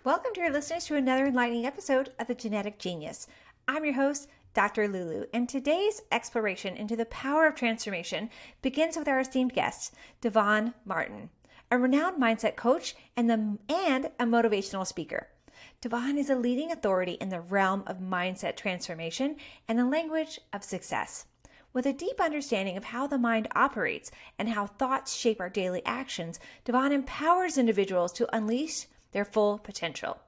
Welcome, dear listeners, to another enlightening episode of The Genetic Genius. I'm your host, Dr. LuLu, and today's exploration into the power of transformation begins with our esteemed guest, Davon Martin, a renowned mindset coach and a motivational speaker. Davon is a leading authority in the realm of mindset transformation and the language of success. With a deep understanding of how the mind operates and how thoughts shape our daily actions, Davon empowers individuals to unleash their full potential.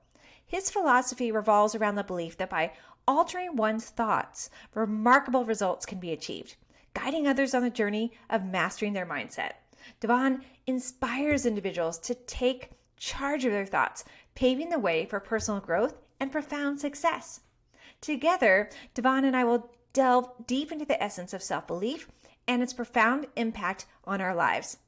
His philosophy revolves around the belief that by altering one's thoughts, remarkable results can be achieved, guiding others on the journey of mastering their mindset. Davon inspires individuals to take charge of their thoughts, paving the way for personal growth and profound success. Together, Davon and I will delve deep into the essence of self-belief and its profound impact on our lives.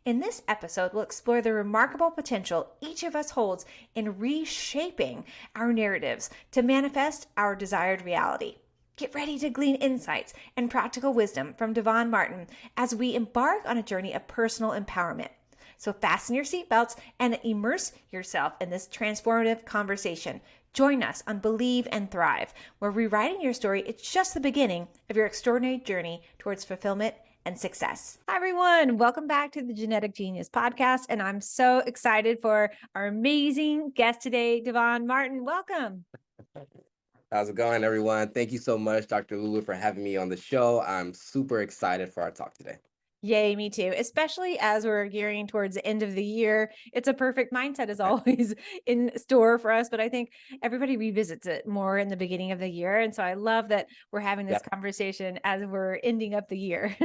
In this episode, we'll explore the remarkable potential each of us holds in reshaping our narratives to manifest our desired reality. Get ready to glean insights and practical wisdom from Davon Martin as we embark on a journey of personal empowerment. So fasten your seatbelts and immerse yourself in this transformative conversation. Join us on Believe and Thrive, where rewriting your story is just the beginning of your extraordinary journey towards fulfillment and success. Hi, everyone. Welcome back to the Genetic Genius podcast. And I'm so excited for our amazing guest today, Davon Martin. Welcome. How's it going, everyone? Thank you so much, Dr. Lulu, for having me on the show. I'm super excited for our talk today. Yay, me too. Especially as we're gearing towards the end of the year. It's a perfect mindset is always in store for us, but I think everybody revisits it more in the beginning of the year. And so I love that we're having this conversation as we're ending up the year.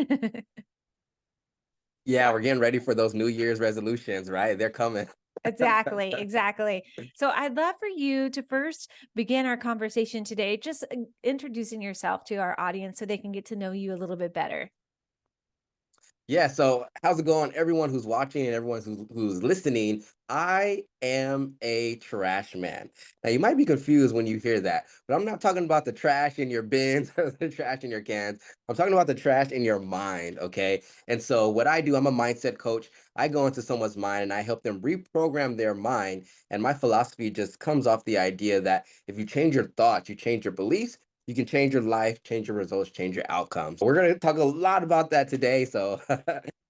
Yeah, we're getting ready for those New Year's resolutions, right? They're coming. Exactly. So I'd love for you to first begin our conversation today, just introducing yourself to our audience so they can get to know you a little bit better. Yeah, so how's it going, everyone who's watching and everyone who's listening? I am a trash man. Now, you might be confused when you hear that, but I'm not talking about the trash in your bins or the trash in your cans. I'm talking about the trash in your mind, okay? And so, what I do, I'm a mindset coach. I go into someone's mind and I help them reprogram their mind. And my philosophy just comes off the idea that if you change your thoughts, you change your beliefs, you can change your life, change your results, change your outcomes. We're going to talk a lot about that today. So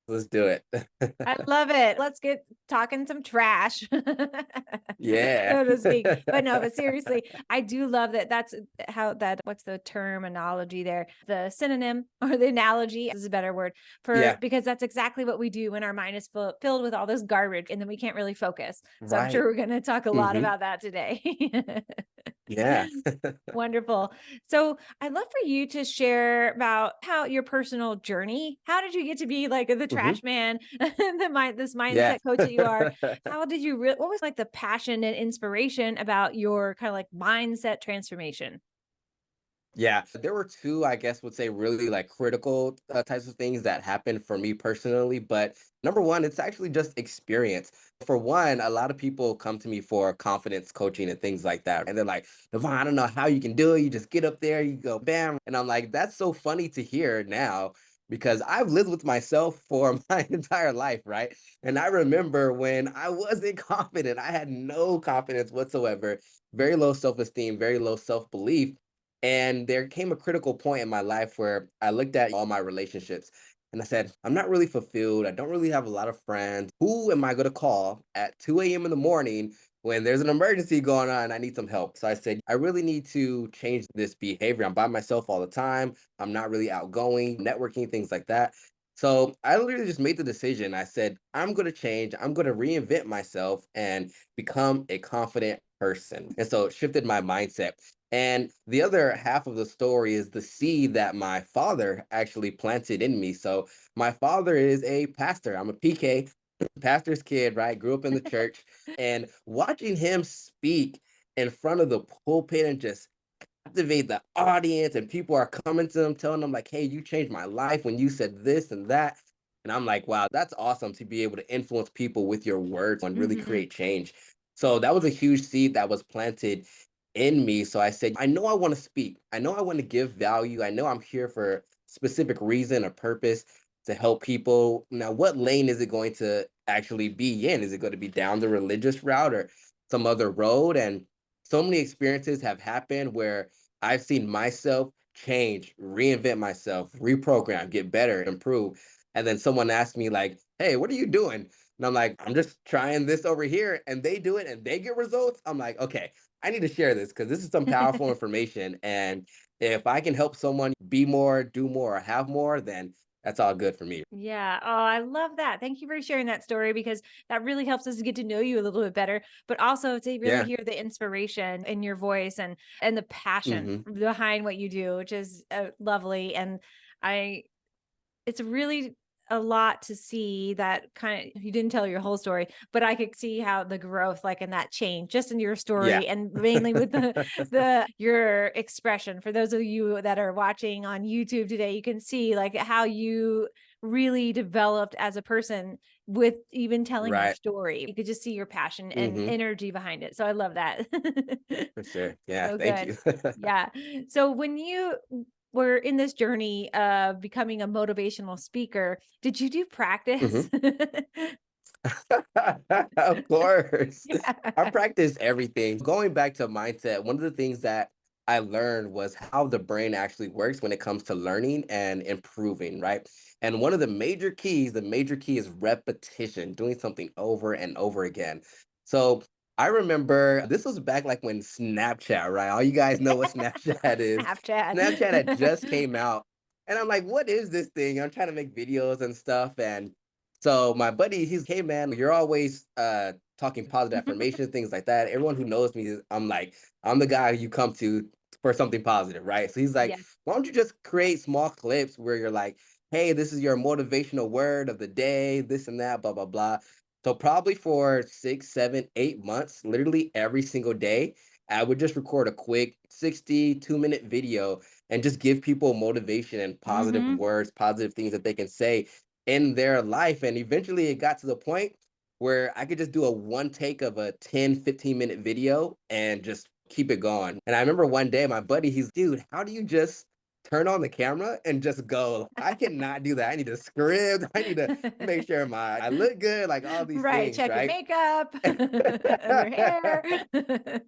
let's do it. I love it. Let's get talking some trash, Yeah. so to speak. But no, but seriously, I do love that. That's how that, what's the terminology there? The synonym or the analogy is a better word for, Yeah. because that's exactly what we do when our mind is filled with all this garbage and then we can't really focus. So I'm sure Right. we're going to talk a lot Hmm. about that today. Yeah. Wonderful. So I'd love for you to share about how your personal journey, how did you get to be like the Hmm. trash man, this Yeah. mindset coach that you are? How did you what was like the passion and inspiration about your kind of like mindset transformation? Yeah, there were two, I guess, would say really like critical types of things that happened for me personally. But number one, it's actually just experience. For one, a lot of people come to me for confidence coaching and things like that. And they're like, Devon, I don't know how you can do it. You just get up there, you go bam. And I'm like, that's so funny to hear now because I've lived with myself for my entire life, right? And I remember when I wasn't confident, I had no confidence whatsoever, very low self esteem, very low self belief. And there came a critical point in my life where I looked at all my relationships and I said, I'm not really fulfilled. I don't really have a lot of friends. Who am I going to call at 2 a.m. in the morning when there's an emergency going on and I need some help? So I said, I really need to change this behavior. I'm by myself all the time. I'm not really outgoing, networking, things like that. So I literally just made the decision. I said, I'm going to change. I'm going to reinvent myself and become a confident person. And so it shifted my mindset. And the other half of the story is the seed that my father actually planted in me. So my father is a pastor. I'm a PK, pastor's kid, right? Grew up in the church. And watching him speak in front of the pulpit and just captivate the audience, and people are coming to him, telling them, like, hey, you changed my life when you said this and that. And I'm like, wow, that's awesome to be able to influence people with your words and really Mhm. create change. So that was a huge seed that was planted in me. So I said, I know I want to speak. I know I want to give value. I know I'm here for a specific reason, a purpose to help people. Now, what lane is it going to actually be in? Is it going to be down the religious route or some other road. And so many experiences have happened where I've seen myself change, reinvent myself, reprogram, get better, improve. And then someone asked me, like, hey, what are you doing? And I'm like, I'm just trying this over here. And they do it and they get results. I'm like, okay, I need to share this because this is some powerful information. And if I can help someone be more, do more, or have more, then that's all good for me. Yeah. Oh, I love that. Thank you for sharing that story because that really helps us to get to know you a little bit better, but also to really Yeah. hear the inspiration in your voice and the passion Hmm. behind what you do, which is lovely. And I it's really a lot to see that kind of you didn't tell your whole story, but I could see how the growth like in that change just in your Yeah. story and mainly with the your expression. For those of you that are watching on YouTube today, you can see like how you really developed as a person with even telling your Right. story. You could just see your passion and Hmm. energy behind it. So I love that. For sure. Yeah. So Thank good. you. Yeah. So when you were in this journey of becoming a motivational speaker, did you do practice? Hmm. Of course. I Yeah. practice everything. Going back to mindset, one of the things that I learned was how the brain actually works when it comes to learning and improving, right? And one of the major key is repetition, doing something over and over again. So I remember this was back like when Snapchat, right? All you guys know what Snapchat is. Snapchat had just Snapchat. came out. And I'm like, what is this thing? I'm trying to make videos and stuff. And so my buddy, he's, hey man, you're always talking positive affirmations, things like that. Everyone who knows me, I'm like, I'm the guy you come to for something positive, right? So he's like, Yes. why don't you just create small clips where you're like, hey, this is your motivational word of the day, this and that, blah, blah, blah. So probably for 6, 7, 8 months, literally every single day, I would just record a quick 62-minute video and just give people motivation and positive Mhm. words, positive things that they can say in their life. And eventually it got to the point where I could just do a one take of a 10, 15 minute video and just keep it going. And I remember one day my buddy, he's, dude, how do you just turn on the camera and just go? I cannot do that. I need a script. I need to make sure I look good, like all these Right, things, check your right? makeup, your hair.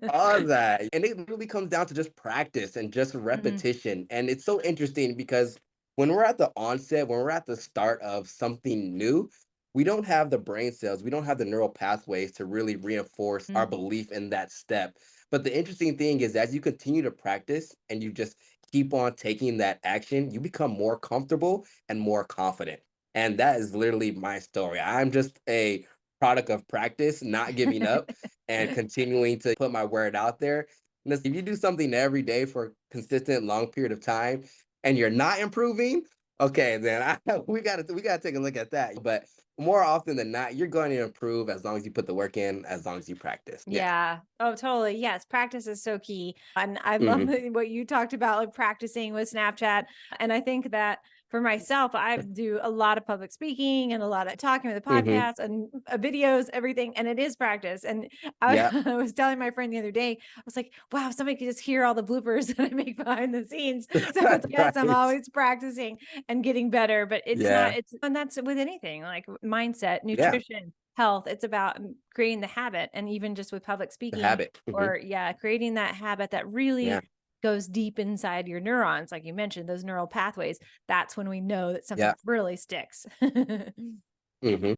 All that. And it really comes down to just practice and just Mhm, repetition. And it's so interesting because when we're at the onset, when we're at the start of something new, we don't have the brain cells, we don't have the neural pathways to really reinforce our mhm, belief in that step. But the interesting thing is, as you continue to practice and you just keep on taking that action, you become more comfortable and more confident. And that is literally my story. I'm just a product of practice, not giving up and continuing to put my word out there. Listen, if you do something every day for a consistent long period of time and you're not improving, okay, then we gotta take a look at that. But more often than not, you're going to improve as long as you put the work in, as long as you practice. Yeah. Yeah. Oh, totally. Yes. Practice is so key. And I love Hmm. what you talked about, like practicing with Snapchat. And I think that for myself, I do a lot of public speaking and a lot of talking with the Hmm. podcast and videos, everything. And it is practice. And I, Yeah. I was telling my friend the other day, I was like, wow, somebody could just hear all the bloopers that I make behind the scenes. So it's, yes, I'm Right. always practicing and getting better, but it's not, Yeah. and that's with anything like mindset, Yeah. nutrition, health. It's about creating the habit. And even just with public The speaking habit. Hmm. or, yeah, creating that habit that really Yeah. goes deep inside your neurons, like you mentioned, those neural pathways. That's when we know that something Yeah. really sticks. Hmm.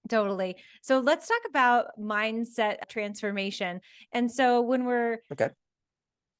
Totally. So let's talk about mindset transformation. And so Okay.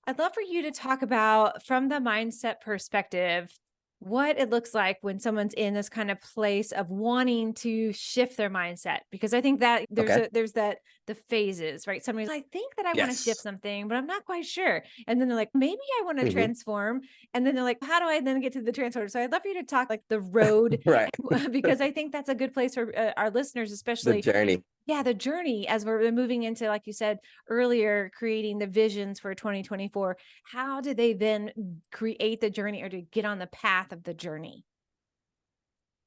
I'd love for you to talk about from the mindset perspective what it looks like when someone's in this kind of place of wanting to shift their mindset, because I think that Okay. there's that the phases, right? Somebody's I think that I want to shift Yes. something, but I'm not quite sure. And then they're like, maybe I want to Hmm. transform. And then they're like, how do I then get to the transform? So I'd love for you to talk like the road Right. because I think that's a good place for our listeners, The especially, journey. yeah, the journey as we're moving into, like you said earlier, creating the visions for 2024. How do they then create the journey or to get on the path of the journey?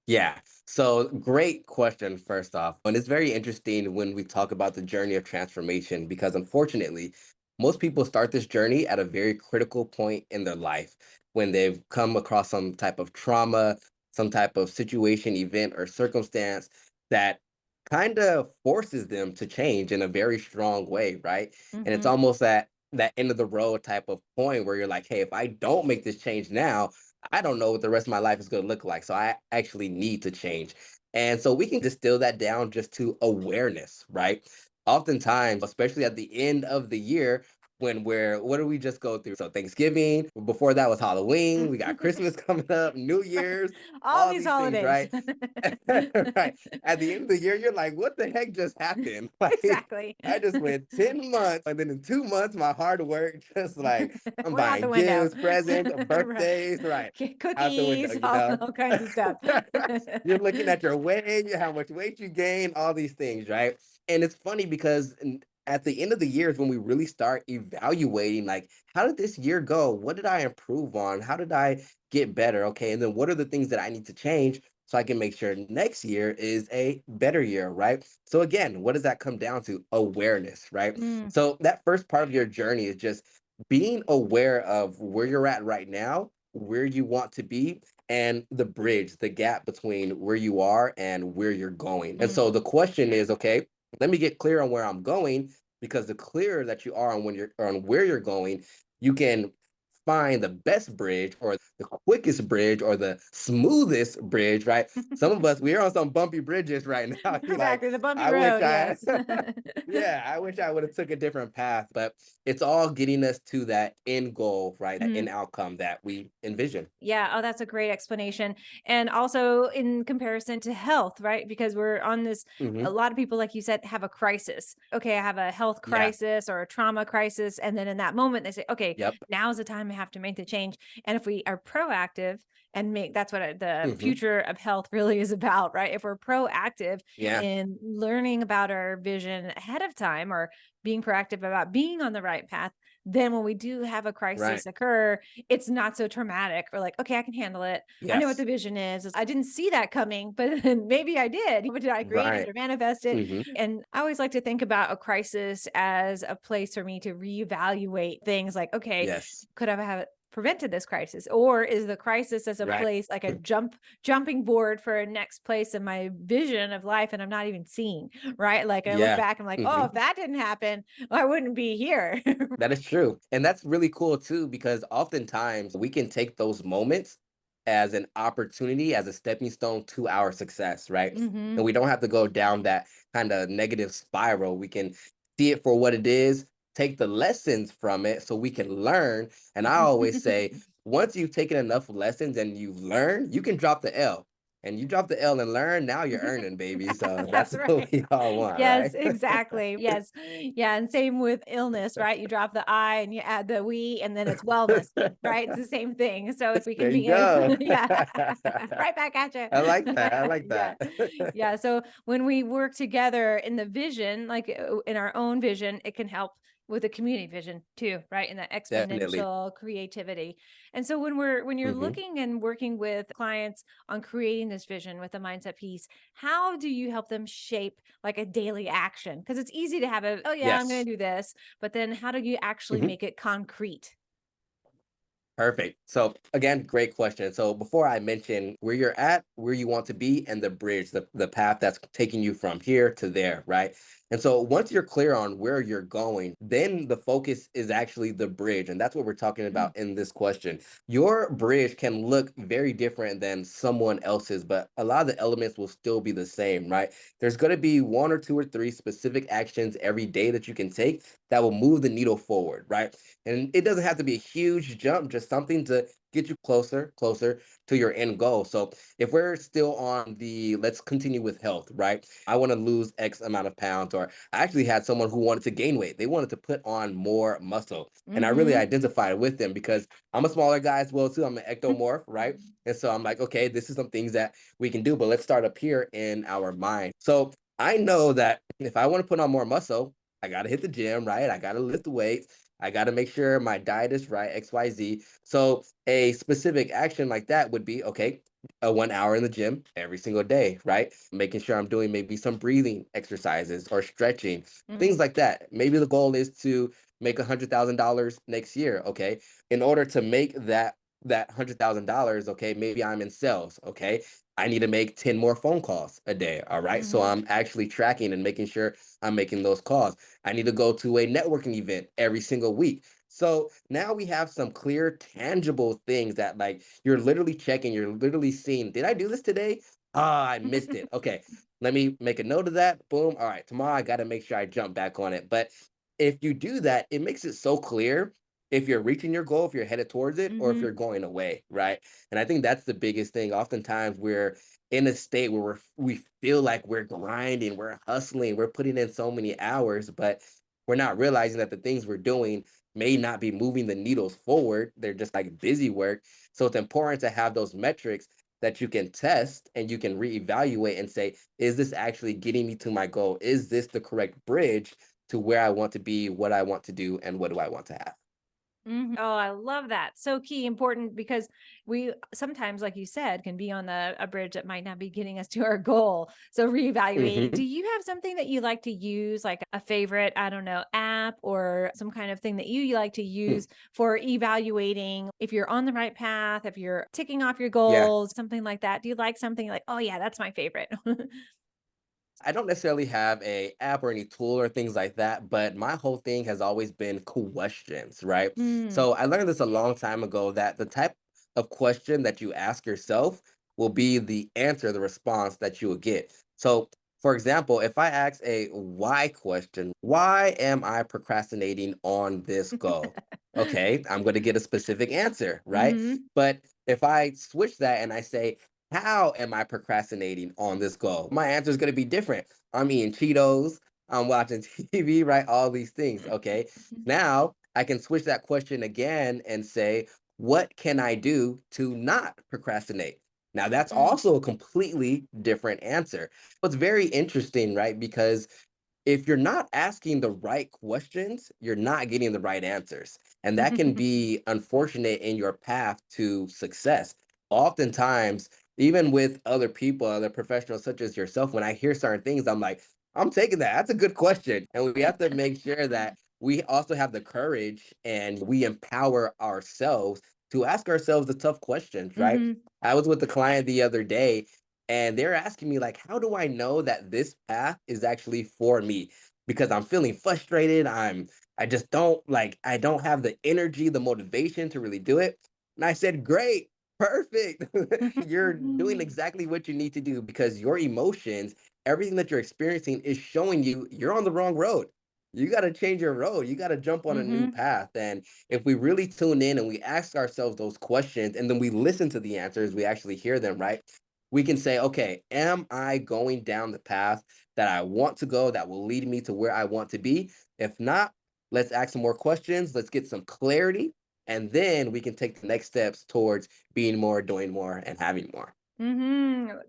Yeah. So great question, first off. And it's very interesting when we talk about the journey of transformation because unfortunately, most people start this journey at a very critical point in their life when they've come across some type of trauma, some type of situation, event, or circumstance that kind of forces them to change in a very strong way, right? And it's Mm-hmm. almost that end of the road type of point where you're like, hey, if I don't make this change now, I don't know what the rest of my life is going to look like. So I actually need to change. And so we can distill that down just to awareness, right? Oftentimes, especially at the end of the year, when what do we just go through? So Thanksgiving, before that was Halloween, we got Christmas coming up, New Year's, All all these these things, holidays. right? Right. At the end of the year, you're like, what the heck just happened? Like, Exactly. I just went 10 months, and then in 2 months, my hard work just like I'm Went out the buying window. gifts, presents, Right. birthdays, right? Out the window, Cookies, you all, know? all kinds of stuff. You're looking at your weight, how much weight you gain, all these things, right? And it's funny because at the end of the year is when we really start evaluating, like, how did this year go? What did I improve on? How did I get better? Okay. And then what are the things that I need to change so I can make sure next year is a better year, right? So, again, what does that come down to? Awareness, right? Mm, So, that first part of your journey is just being aware of where you're at right now, where you want to be, and the bridge, the gap between where you are and where you're going. And mm. so the question is, okay, let me get clear on where I'm going, because the clearer that you are on where you're going, you can find the best bridge or the quickest bridge or the smoothest bridge, right? Some of us, we're on some bumpy bridges right now. You're like, Exactly, the bumpy I wish road, I yes. yeah, I wish I would have took a different path, but it's all getting us to that end goal, right? That end Mhm. outcome that we envision. Yeah, oh, that's a great explanation. And also in comparison to health, right? Because we're on this, a Mhm. lot of people, like you said, have a crisis. Okay, I have a health Yeah. crisis or a trauma crisis. And then in that moment, they say, okay, Yep. now's the time I have to make the change. And if we are proactive and make that's what the Mhm. future of health really is about, right? If we're proactive Yeah. in learning about our vision ahead of time or being proactive about being on the right path, then when we do have a Right. crisis occur, it's not so traumatic. We're like, okay, I can handle it. I know what Yes. the vision is. I didn't see that coming, but then maybe I did. But did I create it Right. or manifest it? Mhm. And I always like to think about a crisis as a place for me to reevaluate things like, okay, Yes. could I have prevented this crisis? Or is the crisis as a Right. place like a jumping board for a next place in my vision of life and I'm not even seeing, right? Like I look Yeah. back, I'm like, oh, if Mhm. that didn't happen, I wouldn't be here. That is true. And that's really cool too, because oftentimes we can take those moments as an opportunity, as a stepping stone to our success, right? And Hmm. we don't have to go down that kind of negative spiral. We can see it for what it is, take the lessons from it so we can learn. And I always say, once you've taken enough lessons and you've learned, you can drop the L. And you drop the L and learn, now you're earning, baby. So that's That's what right. we all want, Yes, right? exactly. Yes. Yeah, and same with illness, right? You drop the I and you add the we and then it's wellness, right? It's the same thing. So it's we can There you be in go. yeah. Right back at you. I like that. I like Yeah. that. Yeah, so when we work together in the vision, like in our own vision, it can help with the community vision too, right? And that Definitely. exponential creativity. And so when you're Mhm. looking and working with clients on creating this vision with the mindset piece, how do you help them shape like a daily action? Because it's easy to have a, oh yeah, I'm going Yes. to do this, but then how do you actually Mhm. make it concrete? Perfect. So again, great question. So before I mention where you're at, where you want to be, and the bridge, the path that's taking you from here to there, right? And so once you're clear on where you're going, then the focus is actually the bridge. And that's what we're talking Mm, about in this question. Your bridge can look very different than someone else's, but a lot of the elements will still be the same, right? There's going to be one or two or three specific actions every day that you can take that will move the needle forward, right? And it doesn't have to be a huge jump, just something to get you closer to your end goal. So if we're still on the let's continue with health, right? I want to lose X amount of pounds, or I actually had someone who wanted to gain weight. They wanted to put on more muscle. And I really mhm. identified with them because I'm a smaller guy as well too. I'm an ectomorph, right? And so I'm like, okay, this is some things that we can do, but let's start up here in our mind. So I know that if I want to put on more muscle, I got to hit the gym, right? I got to lift the weights. I got to make sure my diet is right, XYZ. So a specific action like that would be okay, 1 hour in the gym every single day, right? Making sure I'm doing maybe some breathing exercises or stretching, things Mhm. like that. Maybe the goal is to make $100,000 next year. Okay. In order to make that that $100,000, okay, maybe I'm in sales, okay? I need to make 10 more phone calls a day, all right? So Mhm. I'm actually tracking and making sure I'm making those calls. I need to go to a networking event every single week. So now we have some clear, tangible things that like you're literally checking, you're literally seeing, did I do this today? Ah, I missed it. Okay, let me make a note of that. Boom. All right, tomorrow I got to make sure I jump back on it. But if you do that, it makes it so clear if you're reaching your goal, if you're headed towards it, or if Mhm. you're going away, right? And I think that's the biggest thing. Oftentimes we're in a state where we feel like we're grinding, we're hustling, we're putting in so many hours, but we're not realizing that the things we're doing may not be moving the needles forward. They're just like busy work. So it's important to have those metrics that you can test and you can reevaluate and say, is this actually getting me to my goal? Is this the correct bridge to where I want to be, what I want to do, and what do I want to have? Mhm. Oh, I love that. So key, important because we sometimes, like you said, can be on a bridge that might not be getting us to our goal. So reevaluating. Do Hmm. you have something that you like to use, like a favorite, I don't know, app or some kind of thing that you like to use for evaluating if you're on the right path, if you're ticking off your Yeah. goals, something like that? Do you like something like, oh yeah, that's my favorite? I don't necessarily have a app or any tool or things like that, but my whole thing has always been questions, right? Mm. So I learned this a long time ago that the type of question that you ask yourself will be the answer, the response that you will get. So, for example, if I ask a why question, why am I procrastinating on this goal? Okay, I'm going to get a specific answer, right? Hmm. But if I switch that and I say, how am I procrastinating on this goal? My answer is going to be different. I'm eating Cheetos. I'm watching TV, right? All these things. Okay. Now I can switch that question again and say, what can I do to not procrastinate? Now that's Mm. also a completely different answer. It's very interesting, right? Because if you're not asking the right questions, you're not getting the right answers. And that can be unfortunate in your path to success. Oftentimes, even with other people, other professionals such as yourself, when I hear certain things, I'm like, I'm taking that. That's a good question. And we have to make sure that we also have the courage and we empower ourselves to ask ourselves the tough questions, right? Hmm. I was with a client the other day and they're asking me like, how do I know that this path is actually for me? Because I'm feeling frustrated. I just don't like I don't have the energy, the motivation to really do it. And I said, great, perfect. You're doing exactly what you need to do because your emotions, everything that you're experiencing is showing you you're on the wrong road. You got to change your road. You got to jump on a new Hmm. path. And if we really tune in and we ask ourselves those questions and then we listen to the answers, we actually hear them, right? We can say, okay, am I going down the path that I want to go that will lead me to where I want to be? If not, let's ask some more questions. Let's get some clarity. And then we can take the next steps towards being more, doing more, and having more.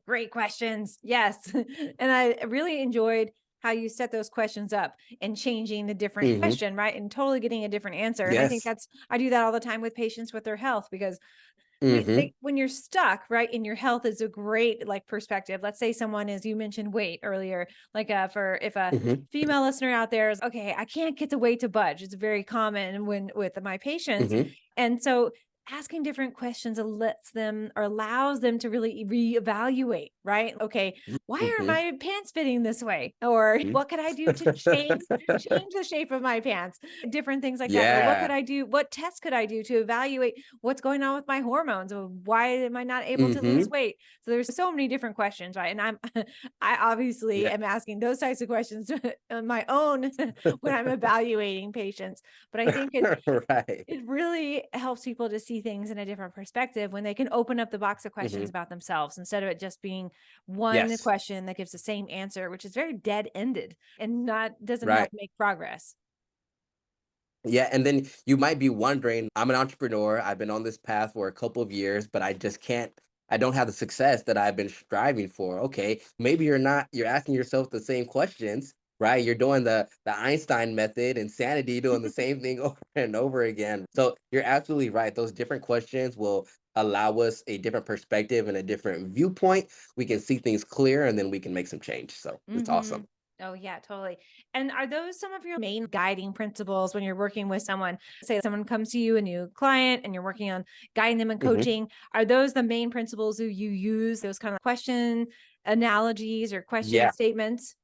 Great questions. Yes. And I really enjoyed how you set those questions up and changing the different Hmm. question, right? And totally getting a different answer. And I think Yes. I do that all the time with patients with their health because Hmm. when you're stuck, right, in your health is a great like perspective. Let's say someone is, you mentioned weight earlier, like for if a Hmm. female listener out there is, okay, I can't get the weight to budge. It's very common when with my patients. Hmm. And so asking different questions lets them or allows them to really reevaluate, right? Okay, why are Hmm. my pants fitting this way? Or what could I do to change the shape of my pants? Different things like that. Or what could Yeah. I do? What tests could I do to evaluate what's going on with my hormones? Or why am I not able to lose Hmm. weight? So there's so many different questions, right? And I obviously Yeah. am asking those types of questions on my own when I'm evaluating patients. But I think Right. it really helps people to see things in a different perspective when they can open up the box of questions Hmm. about themselves instead of it just being one Yes. question that gives the same answer, which is very dead ended and not doesn't help Right. make progress. Yeah, and then you might be wondering, I'm an entrepreneur. I've been on this path for a couple of years, but I just can't, I don't have the success that I've been striving for. Okay, maybe you're asking yourself the same questions, right? You're doing the Einstein method, insanity, doing the same thing over and over again. So you're absolutely right. Those different questions will allow us a different perspective and a different viewpoint. We can see things clear and then we can make some change. So it's Hmm. awesome. Oh, yeah, totally. And are those some of your main guiding principles when you're working with someone? Say someone comes to you, a new client, and you're working on guiding them and Mhm. coaching. Are those the main principles that you use, those kind of question analogies or question Yeah. statements?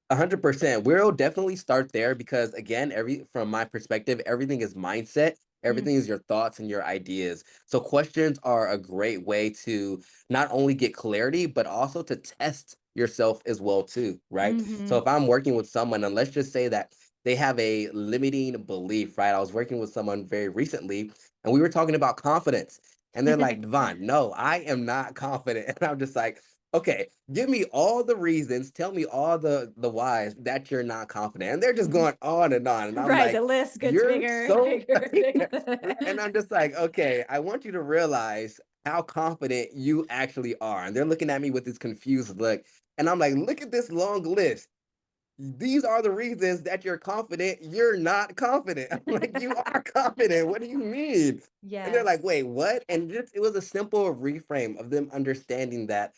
100%. We'll definitely start there because again, every from my perspective, everything is mindset. Mm, Everything is your thoughts and your ideas. So questions are a great way to not only get clarity, but also to test yourself as well too, right? So mhm. if I'm working with someone, and let's just say that they have a limiting belief, right? I was working with someone very recently, and we were talking about confidence. And they're like, Devon, no, I am not confident. And I'm just like, okay, give me all the reasons, tell me all the whys that you're not confident. And they're just Mhm. going on and on. And I'm Right, the like, list gets you're bigger and so bigger and right. And bigger. I'm just like, okay, I want you to realize how confident you actually are. And they're looking at me with this confused look. And I'm like, look at this long list. These are the reasons that you're confident. You're not confident. I'm like, you are confident. What do you mean? And they're like, Yes. wait, what? And it was a simple reframe of them understanding that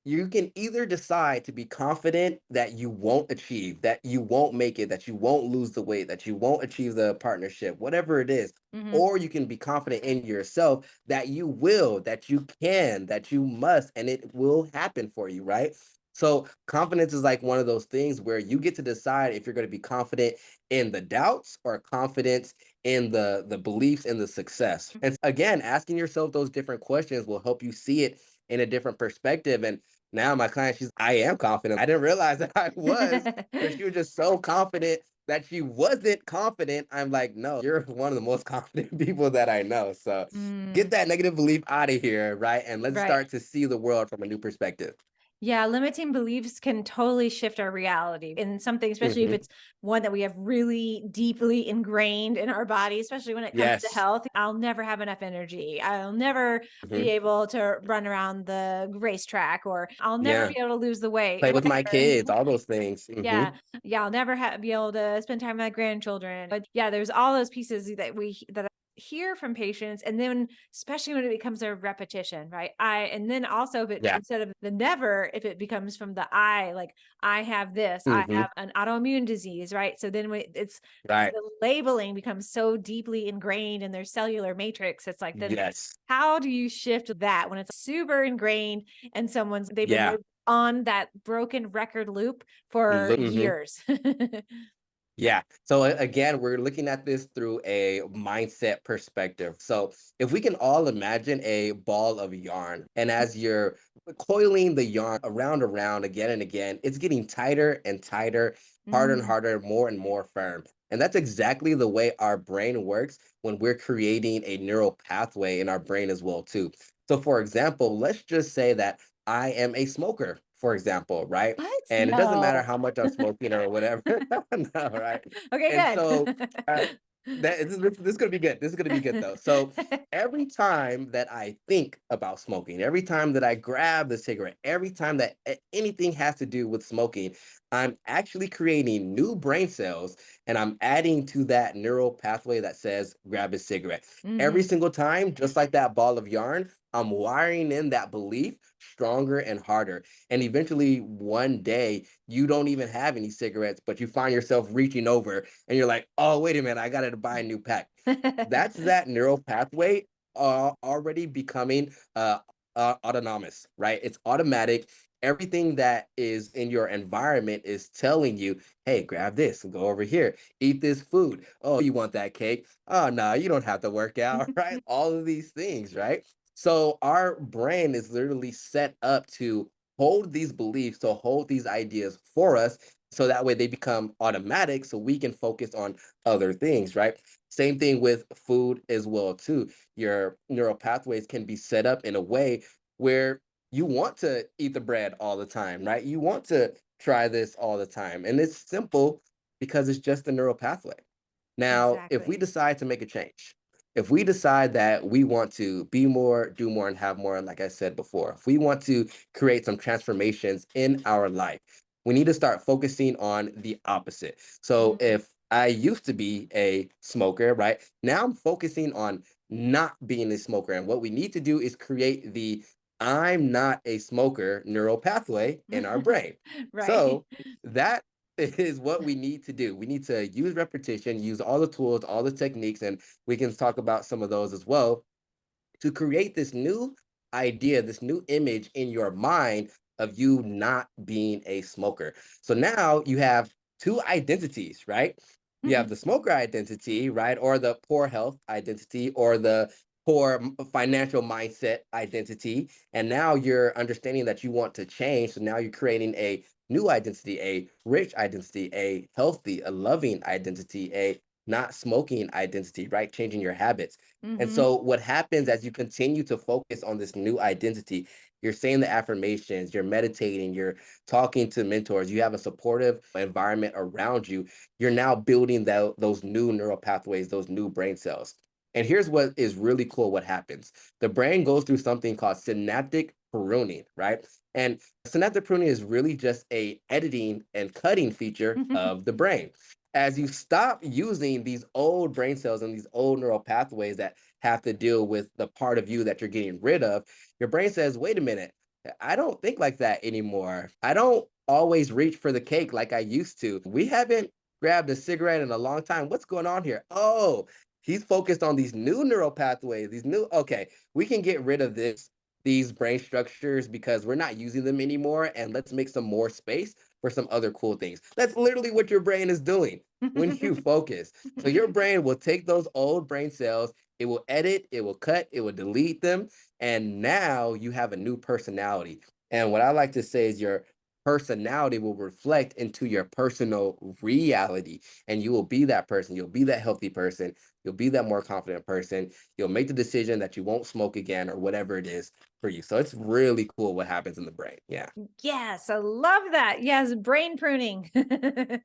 you can either decide to be confident that you won't achieve, that you won't make it, that you won't lose the weight, that you won't achieve the partnership, whatever it is. Mhm. Or you can be confident in yourself that you will, that you can, that you must, and it will happen for you, right? So confidence is like one of those things where you get to decide if you're going to be confident in the doubts or confidence in the beliefs and the success. And again, asking yourself those different questions will help you see it in a different perspective. And now my client, I am confident. I didn't realize that I was because she was just so confident that she wasn't confident. I'm like, no, you're one of the most confident people that I know. So get Mm, that negative belief out of here, right? And let's right. start to see the world from a new perspective. Yeah, limiting beliefs can totally shift our reality in something, especially if Hmm. it's one that we have really deeply ingrained in our body, especially when it comes to Yes. health. I'll never have enough energy. I'll never be Hmm. able to run around the racetrack, or I'll never Yeah. be able to lose the weight, Play with my whatever. kids, all those things. Hmm. Yeah. Yeah, I'll never be able to spend time with my grandchildren. But yeah, there's all those pieces that I hear from patients. And then especially when it becomes a repetition, right? And then also if it Yeah. instead of the never, if it becomes from the I, like I have this, I Hmm. have an autoimmune disease, right? So then when it's Right. the labeling becomes so deeply ingrained in their cellular matrix. It's like then Yes. how do you shift that when it's super ingrained and they've been Yeah. on that broken record loop for Mhm. years. Yeah. So again, we're looking at this through a mindset perspective. So if we can all imagine a ball of yarn, and as you're coiling the yarn around and around again and again, it's getting tighter and tighter, harder and Mm, harder, more and more firm. And that's exactly the way our brain works when we're creating a neural pathway in our brain as well too. So for example, let's just say that I am a smoker, for example, right? what? And it doesn't matter No. how much I'm smoking or whatever. No, right? Okay, And so, uh, good. this is gonna be good. This is gonna be good though. So every time that I think about smoking, every time that I grab the cigarette, every time that anything has to do with smoking, I'm actually creating new brain cells and I'm adding to that neural pathway that says grab a cigarette. Every Mhm. single time, just like that ball of yarn, I'm wiring in that belief stronger and harder. And eventually, one day, you don't even have any cigarettes, but you find yourself reaching over and you're like, oh, wait a minute, I got to buy a new pack. That's that neural pathway already becoming autonomous, right? It's automatic. Everything that is in your environment is telling you, hey, grab this and go over here, eat this food. Oh, you want that cake? Oh, no, you don't have to work out, right? All of these things, right? So our brain is literally set up to hold these beliefs, to hold these ideas for us. So that way they become automatic so we can focus on other things, right? Same thing with food as well, too. Your neural pathways can be set up in a way where you want to eat the bread all the time, right? You want to try this all the time. And it's simple because it's just a neural pathway. Now, if we Exactly. decide to make a change, if we decide that we want to be more, do more, and have more, like I said before, if we want to create some transformations in our life, we need to start focusing on the opposite. So Mm, if I used to be a smoker, right? Now I'm focusing on not being a smoker. And what we need to do is create the I'm not a smoker neural pathway in our brain. Right. So that is what we need to do. We need to use repetition, use all the tools, all the techniques, and we can talk about some of those as well to create this new idea, this new image in your mind of you not being a smoker. So now you have two identities, right? You have the smoker identity, right? Or the poor health identity, or the financial mindset identity. And now you're understanding that you want to change. So now you're creating a new identity, a rich identity, a healthy, a loving identity, a not smoking identity, right? Changing your habits. And Hmm. so what happens as you continue to focus on this new identity, you're saying the affirmations, you're meditating, you're talking to mentors, you have a supportive environment around you, you're now building those new neural pathways, those new brain cells. And here's what is really cool what happens. The brain goes through something called synaptic pruning, right? And synaptic pruning is really just a editing and cutting feature of the brain. As you stop using these old brain cells and these old neural pathways that have to deal with the part of you that you're getting rid of, your brain says, wait a minute, I don't think like that anymore. I don't always reach for the cake like I used to. We haven't grabbed a cigarette in a long time. What's going on here? Oh, he's focused on these new neural pathways, okay, we can get rid of these brain structures because we're not using them anymore. And let's make some more space for some other cool things. That's literally what your brain is doing when you focus. So your brain will take those old brain cells, it will edit, it will cut, it will delete them, and now you have a new personality. And what I like to say is your personality will reflect into your personal reality, and you will be that person. You'll be that healthy person. You'll be that more confident person. You'll make the decision that you won't smoke again or whatever it is for you. So it's really cool what happens in the brain. Yeah. Yes, I love that. Yes, brain pruning, neural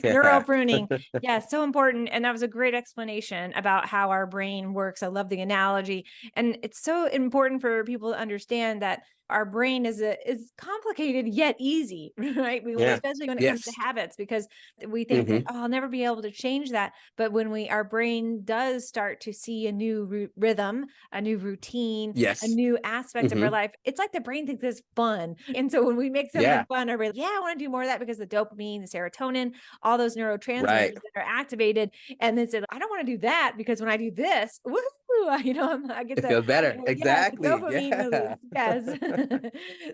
Yeah. pruning. Yeah, so important. And that was a great explanation about how our brain works. I love the analogy. And it's so important for people to understand that our brain is complicated yet easy, right? Yeah. Especially when it comes to Yes. habits, because we think that, Hmm. oh, I'll never be able to change that. But when our brain does start to see a new rhythm, a new routine, a Yes. new aspect of our Hmm. life, it's like the brain thinks it's fun. And so when we make something Yeah. fun, our brain, yeah, I want to do more of that because the dopamine, the serotonin, all those neurotransmitters Right. that are activated. And then said, I don't want to do that because when I do this, woohoo, I get It feels better. yes, the Exactly. dopamine Yeah. release. Yes.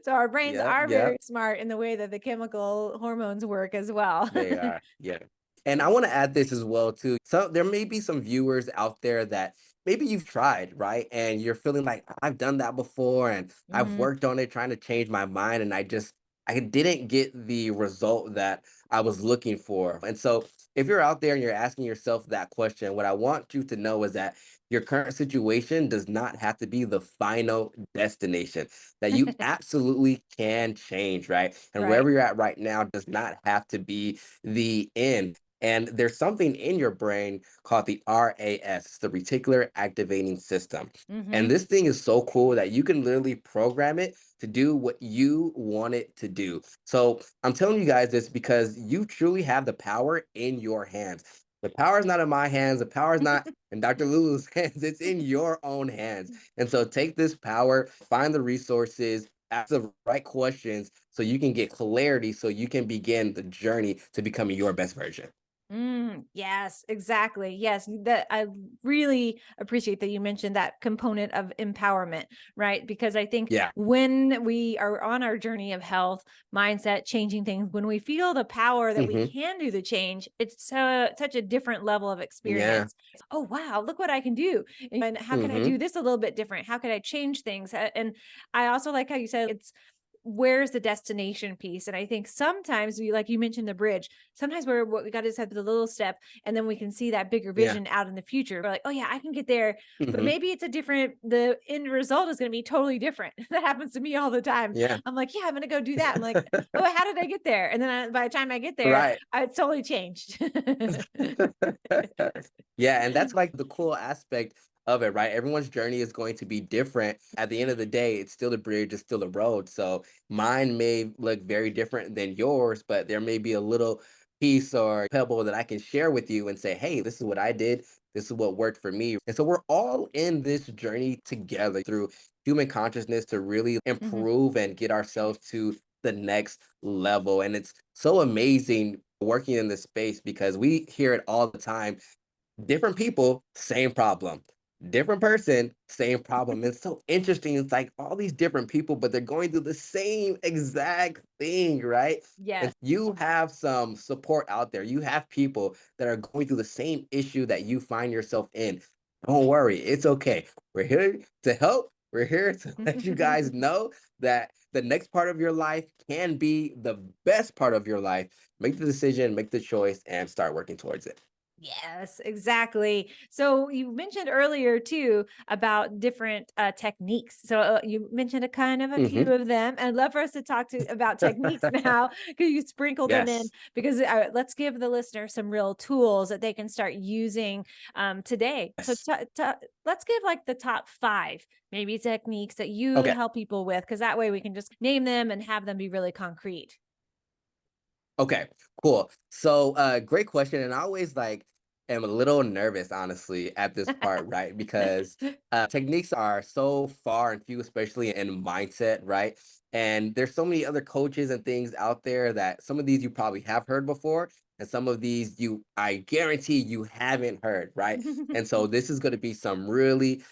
So our brains Yep. are very Yep. smart in the way that the chemical hormones work as well. They are. Yeah. And I want to add this as well too. So there may be some viewers out there that maybe you've tried, right? And you're feeling like I've done that before and I've Hmm. worked on it trying to change my mind and I didn't get the result that I was looking for. And so if you're out there and you're asking yourself that question, what I want you to know is that your current situation does not have to be the final destination, that you absolutely can change, right? And Right. wherever you're at right now does not have to be the end. And there's something in your brain called the RAS, the reticular activating system. And Hmm. this thing is so cool that you can literally program it to do what you want it to do. So I'm telling you guys this because you truly have the power in your hands. The power is not in my hands. The power is not in Dr. Lulu's hands. It's in your own hands. And so take this power, find the resources, ask the right questions so you can get clarity so you can begin the journey to becoming your best version. Yes, exactly. Yes, that I really appreciate that you mentioned that component of empowerment, right? Because I think Yeah. when we are on our journey of health, mindset, changing things, when we feel the power that we Hmm. can do the change, it's such a different level of Yeah. experience. Oh, wow, look what I can do. And how can I Hmm. do this a little bit different? How can I change things? And I also like how you said it's where's the destination piece. And I think sometimes we, like you mentioned, the bridge, sometimes what we got to have the little step, and then we can see that bigger Yeah. vision out in the future. We're like, oh yeah, I can get there, but Hmm. maybe it's a different, the end result is going to be totally different. That happens to me all the time. Yeah. I'm like, yeah, I'm going to go do that. I'm like, oh, how did I get there? And then by the time I get there, Right. it's totally changed. Yeah, and that's like the cool aspect of it, right? Everyone's journey is going to be different. At the end of the day, it's still a bridge, it's still a road. So mine may look very different than yours, but there may be a little piece or pebble that I can share with you and say, hey, this is what I did. This is what worked for me. And so we're all in this journey together through human consciousness to really Mhm. improve and get ourselves to the next level. And it's so amazing working in this space because we hear it all the time. Different people, same problem. Different person, same problem. It's so interesting. It's like all these different people, but they're going through the same exact thing, right? And Yes. you have some support out there. You have people that are going through the same issue that you find yourself in. Don't worry, it's okay. We're here to help. We're here to let you guys know that the next part of your life can be the best part of your life. Make the decision, make the choice, and start working towards it. Yes, exactly. So you mentioned earlier too about different techniques. So you mentioned a few Mhm. of them. I'd love for us to talk to about techniques now. Could you sprinkle them in? Yes. Because let's give the listener some real tools that they can start using today. So Yes. let's give like the top five maybe techniques that you Okay. help people with, because that way we can just name them and have them be really concrete. Okay. Cool. So, great question. And I always like am a little nervous, honestly, at this part, right? Because techniques are so far and few, especially in mindset, right? And there's so many other coaches and things out there that some of these you probably have heard before, and some of these I guarantee you haven't heard, right? And so this is going to be some really,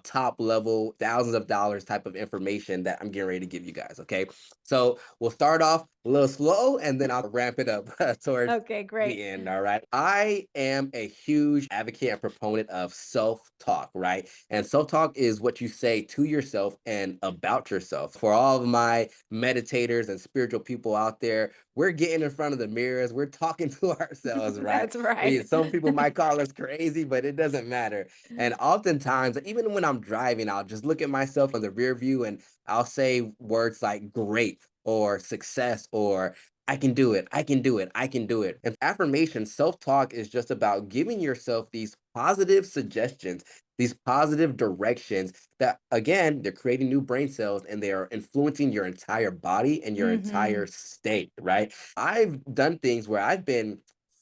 top level, thousands of dollars type of information that I'm getting ready to give you guys. Okay. So we'll start off a little slow and then I'll ramp it up towards Okay, great. the end. All right. I am a huge advocate and proponent of self talk, right? And self talk is what you say to yourself and about yourself. For all of my meditators and spiritual people out there, we're getting in front of the mirrors, we're talking to ourselves, right? That's right. Some people might call us crazy, but it doesn't matter. And oftentimes, even when I'm driving, I'll just look at myself in the rear view and I'll say words like great or success or I can do it. I can do it. I can do it. And affirmation, self talk is just about giving yourself these positive suggestions, these positive directions that, again, they're creating new brain cells and they are influencing your entire body and your entire Mhm. state, right? I've done things where I've been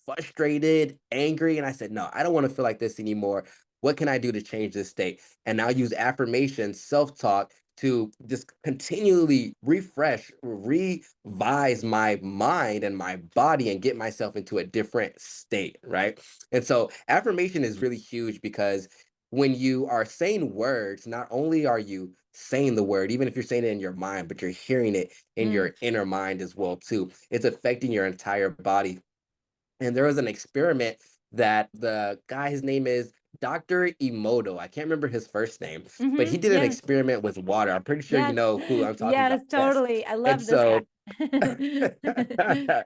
frustrated, angry, and I said, no, I don't want to feel like this anymore. What can I do to change this state? And now use affirmation, self talk to just continually refresh, revise my mind and my body and get myself into a different state, right? And so affirmation is really huge because when you are saying words, not only are you saying the word, even if you're saying it in your mind, but you're hearing it in Mm. your inner mind as well too. It's affecting your entire body. And there was an experiment that the guy, his name is Dr. Emoto. I can't remember his first name, but he Mhm. did an Yes. experiment with water. I'm pretty sure you Yes. know who I'm talking about. Yes, Yes. totally. I And love this guy. so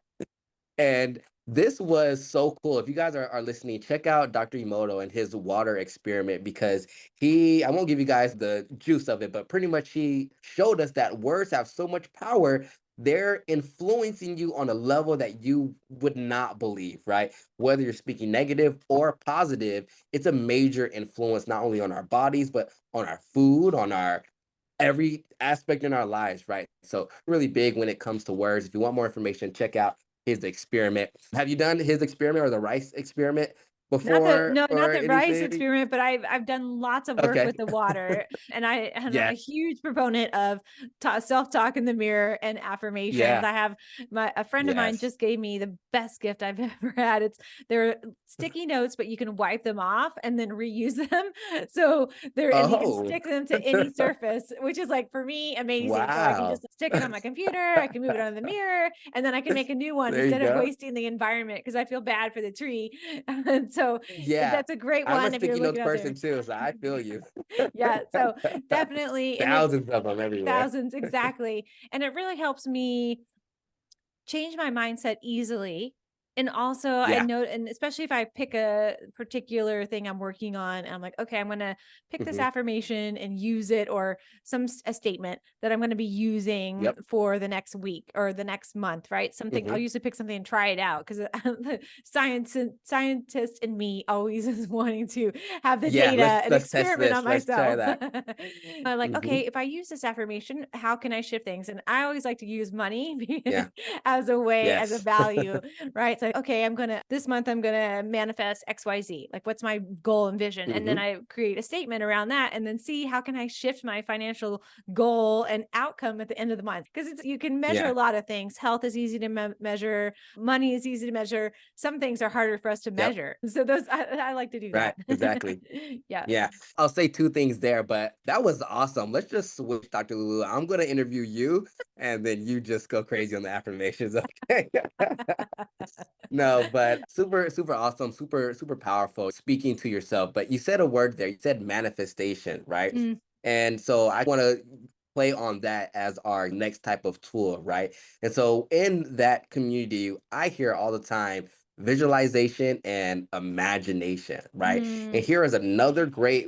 And this was so cool. If you guys are listening, check out Dr. Emoto and his water experiment because I won't give you guys the juice of it, but pretty much he showed us that words have so much power. They're influencing you on a level that you would not believe, right? Whether you're speaking negative or positive, it's a major influence not only on our bodies, but on our food, on our every aspect in our lives, right? So really big when it comes to words. If you want more information, check out his experiment. Have you done his experiment or the rice experiment before Not or the rice anything? experiment, but I've done lots of work Okay. with the water, and I'm a Yeah. huge proponent of self-talk in the mirror and affirmations. Yeah. I have a friend of mine Yes. just gave me the best gift I've ever had. They're sticky notes, but you can wipe them off and then reuse them. So and you can Oh. stick them to any surface, which is like for me amazing. So I can Wow. just stick it on my computer, I can move it on the mirror, and then I can make a new one There you instead of go. wasting the environment because I feel bad for the tree. And so Yeah. that's a great I'm a one if you're sticky looking notes out there. person too, so I feel you. Yeah, so definitely, and it's Thousands of them everywhere. thousands exactly, and it really helps me change my mindset easily. And also I Yeah. know, and especially if I pick a particular thing I'm working on, and I'm like, okay, I'm going to pick this Hmm. affirmation and use it, or a statement that I'm going to be using Yep. for the next week or the next month, right? Something I'll Hmm. usually pick something and try it out, because the scientist in me always is wanting to have the Yeah. data and Let's test experiment on this. Let's try myself. that. I'm like, Hmm. okay, if I use this affirmation, how can I shift things? And I always like to use money Yeah. as a way, as a Yes. value, right? So say, okay, this month I'm going to manifest XYZ. Like, what's my goal and vision? And then Hmm. I create a statement around that and then see how can I shift my financial goal and outcome at the end of the month. Because you can measure a Yeah. lot of things. Health is easy to measure. Money is easy to measure. Some things are harder for us to Yep. measure. So I like to do Right. that. Exactly. Yeah. Yeah, I'll say 2 things there, but that was awesome. Let's just switch, Dr. Lulu. I'm gonna interview you, and then you just go crazy on the affirmations, okay? No, but super, super awesome, super, super powerful speaking to yourself. But you said a word there. You said manifestation, right? Mm, And so I want to play on that as our next type of tool, right? And so in that community, I hear all the time visualization and imagination, right? mm, And here is another great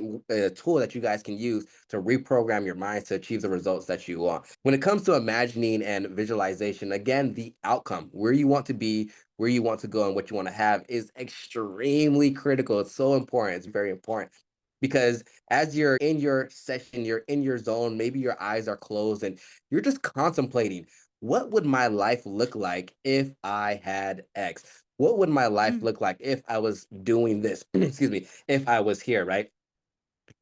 tool that you guys can use to reprogram your minds to achieve the results that you want. When it comes to imagining and visualization, again, the outcome, where you want to be, where you want to go, and what you want to have is extremely critical. It's so important. It's very important because as you're in your session, you're in your zone, maybe your eyes are closed and you're just contemplating, what would my life look like if I had X? What would my life mm, look like if I was doing this? Excuse me, if I was here, right?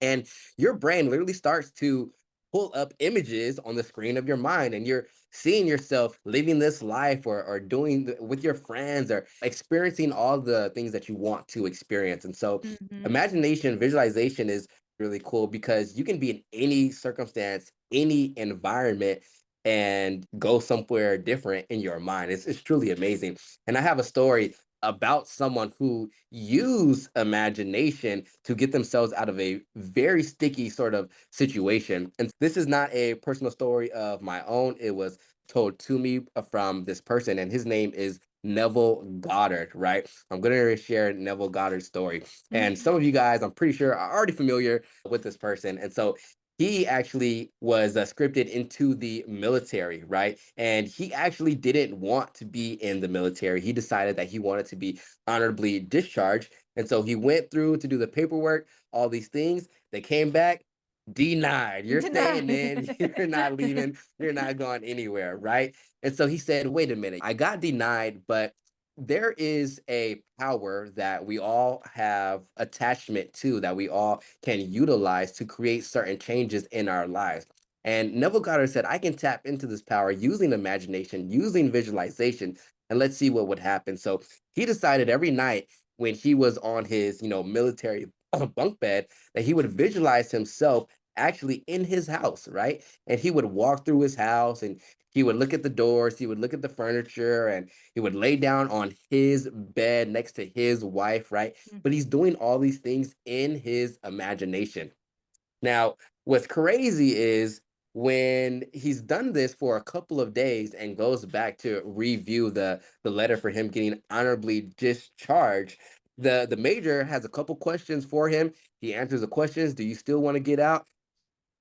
And your brain literally starts to pull up images on the screen of your mind, and you're seeing yourself living this life or doing with your friends or experiencing all the things that you want to experience. And so mhm, imagination visualization is really cool because you can be in any circumstance, any environment, and go somewhere different in your mind. It's truly amazing. And I have a story about someone who used imagination to get themselves out of a very sticky sort of situation. And this is not a personal story of my own. It was told to me from this person, and his name is Neville Goddard, right? I'm going to share Neville Goddard's story. And mhm, some of you guys, I'm pretty sure, are already familiar with this person. And so he actually was scripted into the military, right? And he actually didn't want to be in the military. He decided that he wanted to be honorably discharged. And so he went through to do the paperwork, all these things. They came back, denied. You're staying in, you're not leaving, you're not going anywhere, right? And so he said, wait a minute, I got denied, but there is a power that we all have attachment to, that we all can utilize to create certain changes in our lives. And Neville Goddard said, I can tap into this power using imagination, using visualization, and let's see what would happen. So he decided every night when he was on his, military bunk bed, that he would visualize himself actually in his house, right? And he would walk through his house and he would look at the doors, he would look at the furniture, and he would lay down on his bed next to his wife, right? mm. But he's doing all these things in his imagination. Now, what's crazy is when he's done this for a couple of days and goes back to review the letter for him getting honorably discharged, the major has a couple questions for him. He answers the questions. Do you still want to get out?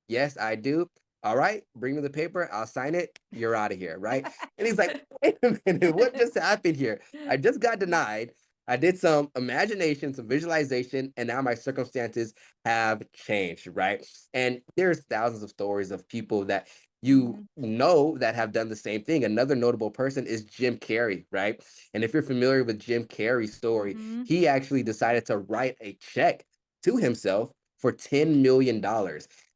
Yes, I do. All right, bring me the paper. I'll sign it. You're out of here, right? And he's like, wait a minute, what just happened here? I just got denied. I did some imagination, some visualization, and now my circumstances have changed, right? And there's thousands of stories of people that you Mhm, know that have done the same thing. Another notable person is Jim Carrey, right? And if you're familiar with Jim Carrey's story, mhm, he actually decided to write a check to himself for $10 million,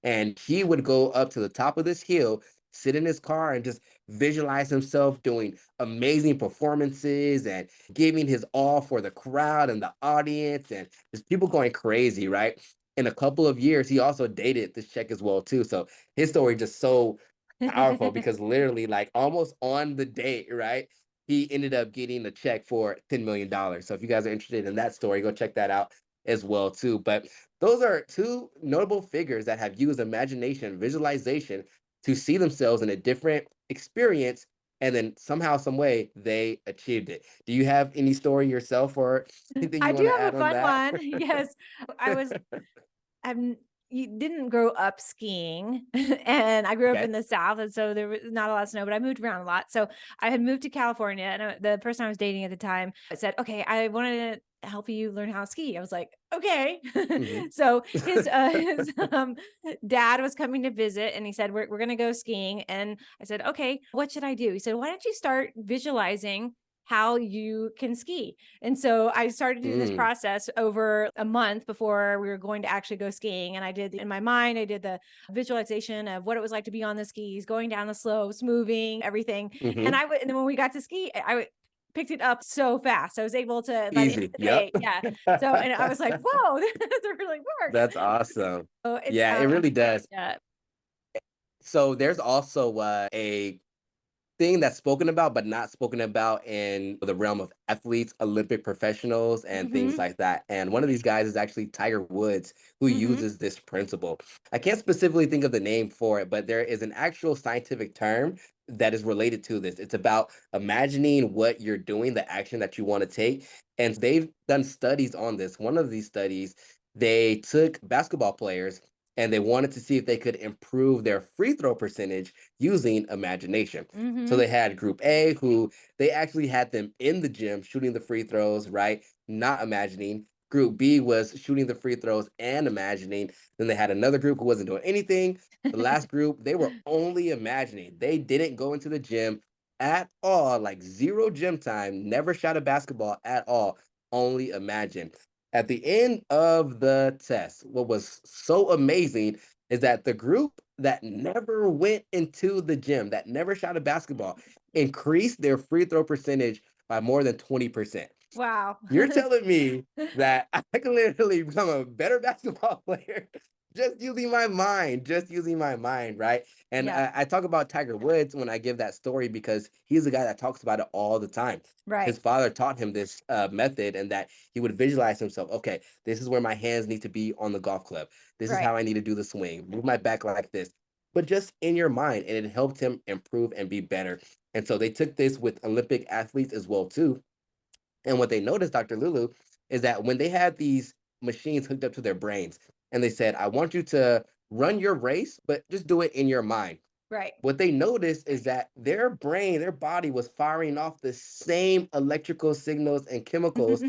and he would go up to the top of this hill, sit in his car, and just visualize himself doing amazing performances and giving his all for the crowd and the audience, and just people going crazy, right? In a couple of years, he also dated this chick as well too. So his story just so powerful because literally, like almost on the date, right? He ended up getting a check for $10 million. So if you guys are interested in that story, go check that out as well too. But those are two notable figures that have used imagination, visualization to see themselves in a different experience, and then somehow, some way, they achieved it. Do you have any story yourself or anything I you want do to have add a on fun that? one. Yes. I was I'm you didn't grow up skiing and I grew up Okay. in the South, and so there was not a lot of snow, but I moved around a lot. So I had moved to California, and the person I was dating at the time said, "Okay, I wanted to help you learn how to ski." I was like, "Okay." Hmm. So his dad was coming to visit, and he said, "We're going to go skiing." And I said, "Okay, what should I do?" He said, "Why don't you start visualizing how you can ski. And so I started to do this Mm, process over a month before we were going to actually go skiing. And I did in my mind, I did the visualization of what it was like to be on the skis, going down the slopes, moving, everything. And mhm. and then when we got to ski, picked it up so fast. I was able to, by the end Easy. of the Yep. day, yeah. So, and I was like, whoa, this really works. That's awesome. So it's, Yeah, it really does. yeah. So there's also a thing that's spoken about, but not spoken about in the realm of athletes, Olympic professionals, and things Hmm. like that. And one of these guys is actually Tiger Woods, who Hmm. uses this principle. I can't specifically think of the name for it, but there is an actual scientific term that is related to this. It's about imagining what you're doing, the action that you want to take. And they've done studies on this. One of these studies, they took basketball players and they wanted to see if they could improve their free throw percentage using imagination. So Hmm. they had group A who they actually had them in the gym shooting the free throws, right? Not imagining. Group B was shooting the free throws and imagining. Then they had another group who wasn't doing anything. The last group, they were only imagining. They didn't go into the gym at all, like zero gym time, never shot a basketball at all, only imagine. At the end of the test, what was so amazing is that the group that never went into the gym, that never shot a basketball, increased their free throw percentage by more than 20%. Wow. You're telling me that I can literally become a better basketball player just using my mind, right? And Yep. I talk about Tiger Woods when I give that story because he's the guy that talks about it all the time. Right. His father taught him this method and that he would visualize himself. Okay, this is where my hands need to be on the golf club. This is Right. how I need to do the swing. Move my back like this. But just in your mind, and it helped him improve and be better. And so they took this with Olympic athletes as well too, and what they noticed, Dr. Lulu, is that when they had these machines hooked up to their brains and they said, I want you to run your race, but just do it in your mind. Right. What they noticed is that their brain, their body was firing off the same electrical signals and chemicals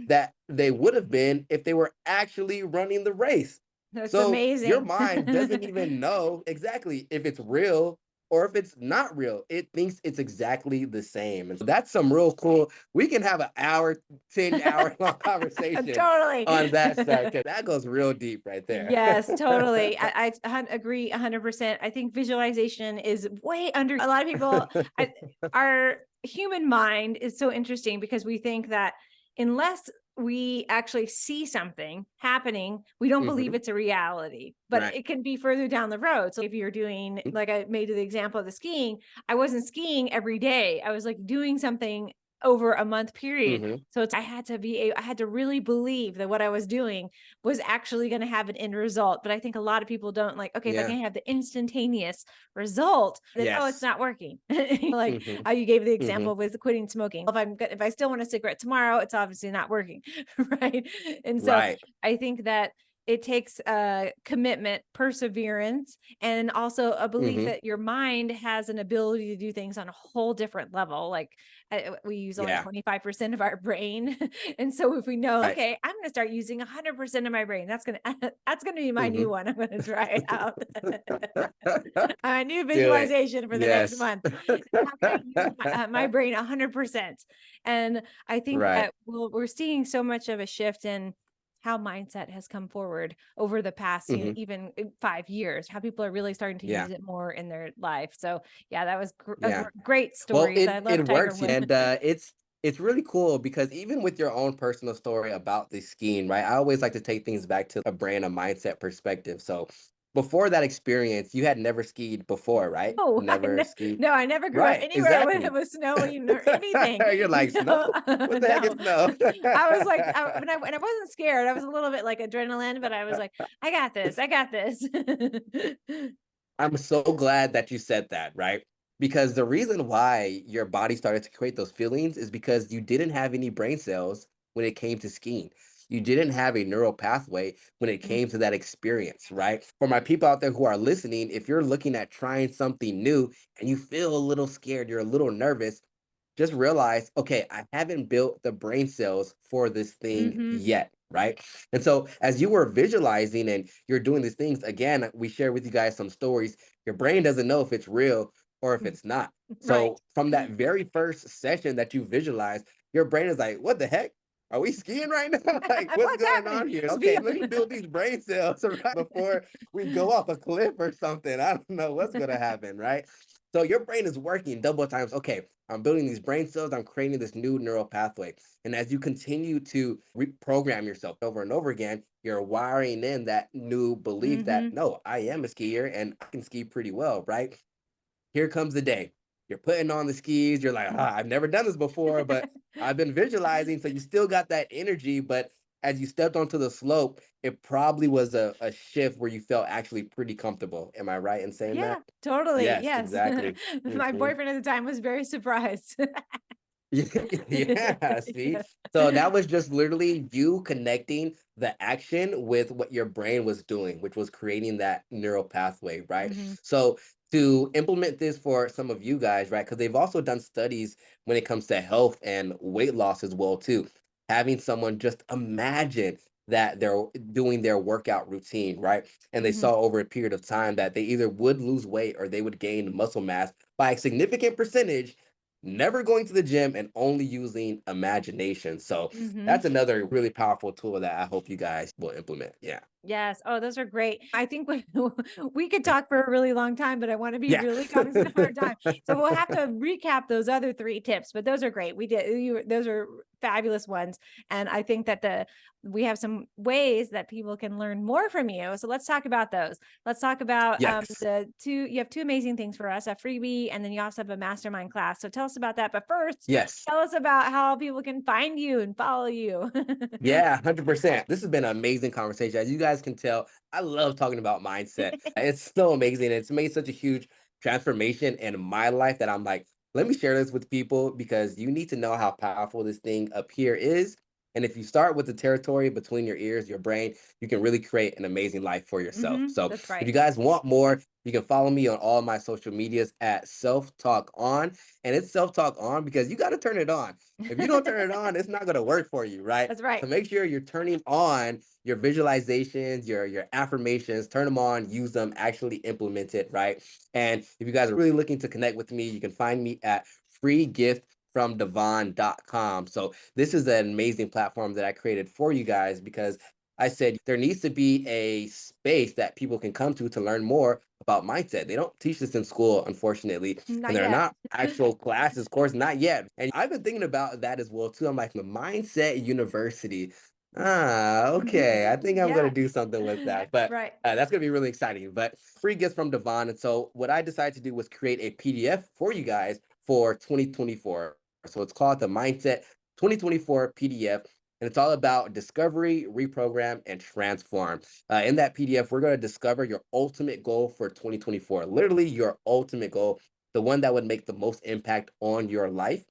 that they would have been if they were actually running the race. That's So your amazing. mind doesn't even know exactly if it's real or if it's not real. It thinks it's exactly the same. And so that's some real cool. We can have an hour, 10-hour long conversation Totally. on that stuff because that goes real deep right there. Yes, totally. Agree 100%. I think visualization is way under a lot of people. I, our human mind is so interesting because we think that unless we actually see something happening, we don't believe Hmm. it's a reality, but Right. it can be further down the road. So if you're doing, like I made the example of the skiing, I wasn't skiing every day. I was like doing something over a month period. Hmm. So I had to I had to really believe that what I was doing was actually going to have an end result. But I think a lot of people don't like, okay, if I Yeah. can have the instantaneous result, then oh, it's Yes. not working. Like Hmm. how you gave the Hmm. example with quitting smoking. If I still want a cigarette tomorrow, it's obviously not working. Right. And so Right. I think that it takes commitment, perseverance, and also a belief Hmm. that your mind has an ability to do things on a whole different level. Like we use only Yeah. 25% of our brain. And so if we know, Right. okay, I'm going to start using 100% of my brain, that's going to that's going to be my new Hmm. one. I'm going to try it out. My new Do it. visualization for the next Yes. month. How can I use my brain 100%? And I think Right. that we're seeing so much of a shift in how mindset has come forward over the past, Hmm. even 5 years, how people are really starting to Yeah. use it more in their life. So yeah, that was Yeah. great Well, stories. I it love Tiger works, Woods. and it's really cool because even with your own personal story about the skiing, right? I always like to take things back to a brand, a mindset perspective. So before that experience, you had never skied before, right? No, Never skied. no, I never grew up Right, anywhere where it exactly. was snowing or anything. You're like, snow? What the heck is No, snow? I was like, when I wasn't scared, I was a little bit like adrenaline, but I was like, I got this, I got this. I'm so glad that you said that, right? Because the reason why your body started to create those feelings is because you didn't have any brain cells when it came to skiing. You didn't have a neural pathway when it came to that experience, right? For my people out there who are listening, if you're looking at trying something new and you feel a little scared, you're a little nervous, just realize, okay, I haven't built the brain cells for this thing Hmm. yet, right? And so as you were visualizing and you're doing these things, again, we share with you guys some stories. Your brain doesn't know if it's real, or if it's not. Right. So from that very first session that you visualize, your brain is like, what the heck? Are we skiing right now? Like, what's What's going happening? on here? Okay, Speed. let me build these brain cells right before we go off a cliff or something. I don't know what's gonna happen, right? So your brain is working double times. Okay, I'm building these brain cells, I'm creating this new neural pathway. And as you continue to reprogram yourself over and over again, you're wiring in that new belief that Hmm. no, I am a skier and I can ski pretty well, right? Here comes the day. You're putting on the skis. You're like, I've never done this before, but I've been visualizing. So you still got that energy. But as you stepped onto the slope, it probably was a shift where you felt actually pretty comfortable. Am I right in saying Yeah, that? totally. Yes, Yes. exactly. My Mhm. boyfriend at the time was very surprised. Yeah, see? So that was just literally you connecting the action with what your brain was doing, which was creating that neural pathway, right? Hmm. So to implement this for some of you guys, right? Because they've also done studies when it comes to health and weight loss as well, too. Having someone just imagine that they're doing their workout routine, right? And they Hmm. saw over a period of time that they either would lose weight or they would gain muscle mass by a significant percentage, never going to the gym and only using imagination. So Hmm. that's another really powerful tool that I hope you guys will implement. Yeah. Yes. Oh, those are great. I think we we could talk for a really long time, but I want to be Yeah. really cognizant of our time. So we'll have to recap those other three tips, but those are great. Those are fabulous ones. And I think that we have some ways that people can learn more from you. So let's talk about those. Let's talk about Yes. you have two amazing things for us, a freebie, and then you also have a mastermind class. So tell us about that. But first, Yes. tell us about how people can find you and follow you. Yeah, 100%. This has been an amazing conversation. As you guys can tell, I love talking about mindset. It's so amazing. It's made such a huge transformation in my life that I'm like, let me share this with people because you need to know how powerful this thing up here is. And if you start with the territory between your ears, your brain, you can really create an amazing life for yourself. Hmm. So That's if right. you guys want more, you can follow me on all my social medias at Self Talk On. And it's Self Talk On because you got to turn it on. If you don't turn it on, it's not going to work for you, right? That's right. So make sure you're turning on your visualizations, your affirmations, turn them on, use them, actually implement it, right? And if you guys are really looking to connect with me, you can find me at freegiftfromdavon.com. So this is an amazing platform that I created for you guys because I said there needs to be a space that people can come to learn more about mindset. They don't teach this in school, unfortunately, and Not they're yet. not actual classes, course, not yet. And I've been thinking about that as well too. I'm like, the mindset university. Ah, okay. I think I'm gonna Yeah. do something with that. But Right. that's gonna be really exciting. But free gifts from Devon. And so what I decided to do was create a PDF for you guys for 2024. So it's called the Mindset 2024 PDF. And it's all about discovery, reprogram, and transform. In that PDF, we're going to discover your ultimate goal for 2024. Literally, your ultimate goal, the one that would make the most impact on your life.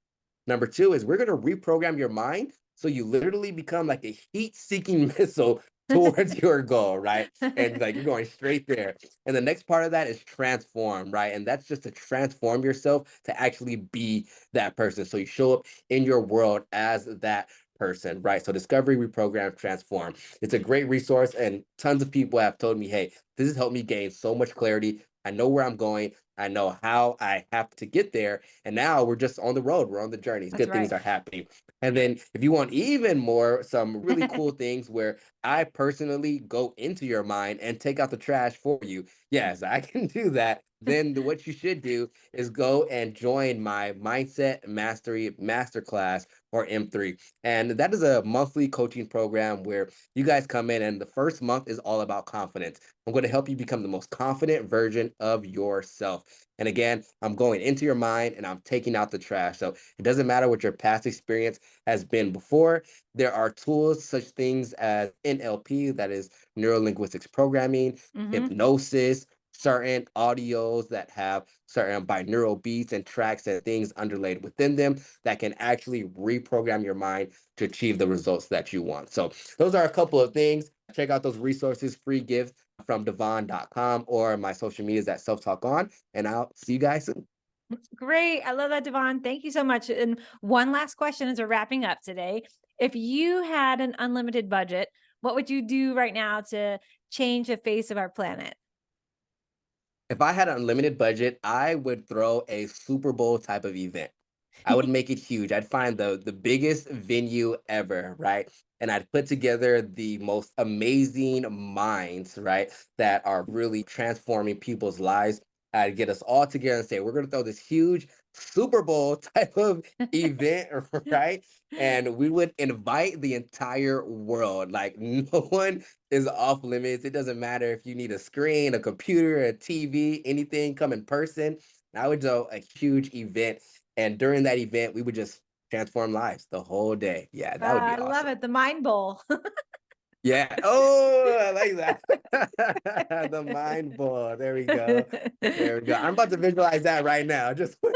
Number two is we're going to reprogram your mind so you literally become like a heat seeking missile towards your goal, right? And like you're going straight there. And the next part of that is transform, right? And that's just to transform yourself to actually be that person. So you show up in your world as that person, right? So discovery, reprogram, transform. It's a great resource, and tons of people have told me, hey, this has helped me gain so much clarity. I know where I'm going. I know how I have to get there. And now we're just on the road. We're on the journey. That's Good things right. are happening. And then if you want even more, some really cool things where I personally go into your mind and take out the trash for you. Yes, I can do that. Then what you should do is go and join my Mindset Mastery Masterclass or M3. And that is a monthly coaching program where you guys come in, and the first month is all about confidence. I'm going to help you become the most confident version of yourself. And again, I'm going into your mind and I'm taking out the trash. So it doesn't matter what your past experience has been before. There are tools, such things as NLP, that is neuro linguistics programming, Hmm. hypnosis, certain audios that have certain binaural beats and tracks and things underlaid within them that can actually reprogram your mind to achieve the results that you want. So those are a couple of things. Check out those resources, free gifts from Davon.com, or my social medias at Self Talk On. And I'll see you guys soon. Great. I love that, Devon. Thank you so much. And one last question as we're wrapping up today. If you had an unlimited budget, what would you do right now to change the face of our planet? If I had an unlimited budget, I would throw a Super Bowl type of event. I would make it huge. I'd find the biggest venue ever, right? And I'd put together the most amazing minds, right, that are really transforming people's lives. I'd get us all together and say, we're going to throw this huge Super Bowl type of event, right? And we would invite the entire world. Like, no one is off limits. It doesn't matter if you need a screen, a computer, a TV, anything, come in person. I would do a huge event. And during that event, we would just transform lives the whole day. Yeah, that would be I love awesome. it. The Mind Bowl. Yeah. Oh, I like that. The mind ball. There we go. There we go. I'm about to visualize that right now. Just Oh,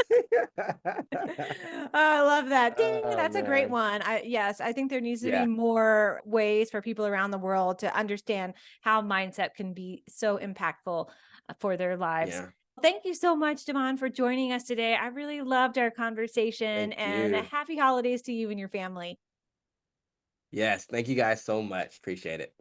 I love that. Ding, oh that's a great man. one. Yes, I think there needs to be Yeah. more ways for people around the world to understand how mindset can be so impactful for their lives. Yeah. Thank you so much, Devon, for joining us today. I really loved our conversation Thank and you. happy holidays to you and your family. Yes. Thank you guys so much. Appreciate it.